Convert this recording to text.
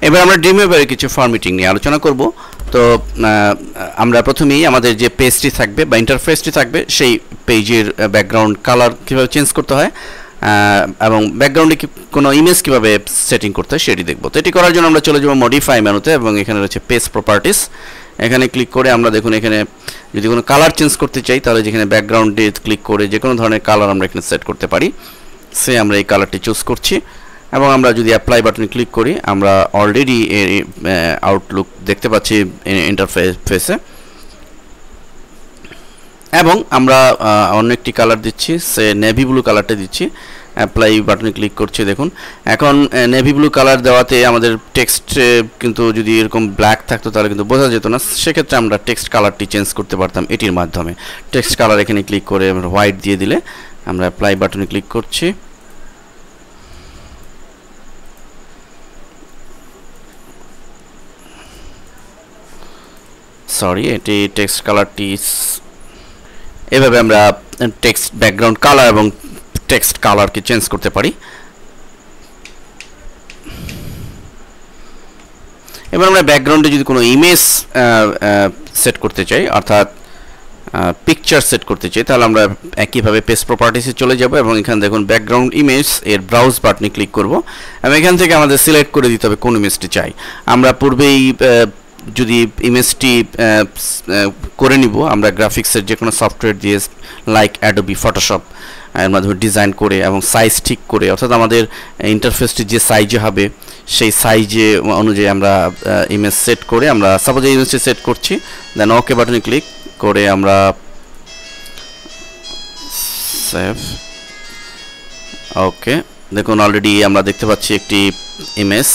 এবার আমরা ড্রিমওয়েভারের কিছু ফরম্যাটিং নিয়ে আলোচনা করব। তো আমরা প্রথমেই আমাদের যে পেজটি থাকবে বা ইন্টারফেসটি থাকবে সেই পেজের ব্যাকগ্রাউন্ড কালার কীভাবে চেঞ্জ করতে হয় এবং ব্যাকগ্রাউন্ডে কোনো ইমেজ কীভাবে সেটিং করতে হয় সেটি দেখব। তো এটি করার জন্য আমরা চলে যাব মডিফাই মেনুতে এবং এখানে রয়েছে পেজ প্রপার্টিস। এখানে ক্লিক করে আমরা দেখুন এখানে যদি কোনো কালার চেঞ্জ করতে চাই তাহলে যেখানে ব্যাকগ্রাউন্ডে ক্লিক করে যে কোনো ধরনের কালার আমরা এখানে সেট করতে পারি। সে আমরা এই কালারটি চুজ করছি এবং আমরা যদি অ্যাপ্লাই বাটনে ক্লিক করি আমরা অলরেডি আউটলুক দেখতে পাচ্ছি ইন্টারফেসে এবং আমরা অন্য একটি কালার দিচ্ছি, সে নেভি ব্লু কালারটা দিচ্ছি। অ্যাপ্লাই বাটনে ক্লিক করছি, দেখুন এখন নেভি ব্লু কালার দেওয়াতে আমাদের টেক্সট কিন্তু যদি এরকম ব্ল্যাক থাকতো তাহলে কিন্তু বোঝা যেত না, সেক্ষেত্রে আমরা টেক্সট কালারটি চেঞ্জ করতে পারতাম এটির মাধ্যমে। টেক্সট কালার এখানে ক্লিক করে আমরা হোয়াইট দিয়ে দিলে আমরা অ্যাপ্লাই বাটনে ক্লিক করছি। সরি, এটি টেক্সট কালারটি এভাবে আমরা টেক্সট ব্যাকগ্রাউন্ড কালার এবং টেক্সট কালারকে চেঞ্জ করতে পারি। এবার আমরা ব্যাকগ্রাউন্ডে যদি কোনো ইমেজ সেট করতে চাই অর্থাৎ পিকচার সেট করতে চাই তাহলে আমরা একইভাবে পেজ প্রপার্টিসে চলে যাব এবং এখানে দেখুন ব্যাকগ্রাউন্ড ইমেজ এর ব্রাউজ বাটনে ক্লিক করব এবং এখান থেকে আমাদের সিলেক্ট করে দিতে হবে কোন ইমেজটি চাই। আমরা পূর্বেই যদি ইমেজটি করে নিব আমরা গ্রাফিক্সের যে কোনো সফটওয়্যার দিয়ে লাইক অ্যাডোবি ফটোশপ এর মাধ্যমে ডিজাইন করে এবং সাইজ ঠিক করে অর্থাৎ আমাদের ইন্টারফেসটি যে সাইজে হবে সেই সাইজে অনুযায়ী আমরা ইমেজ সেট করে আমরা সাপোজ এই ইমেজটি সেট করছি, দেন ওকে বাটনে ক্লিক করে আমরা সেভ। ওকে, দেখুন অলরেডি আমরা দেখতে পাচ্ছি একটি ইমেজ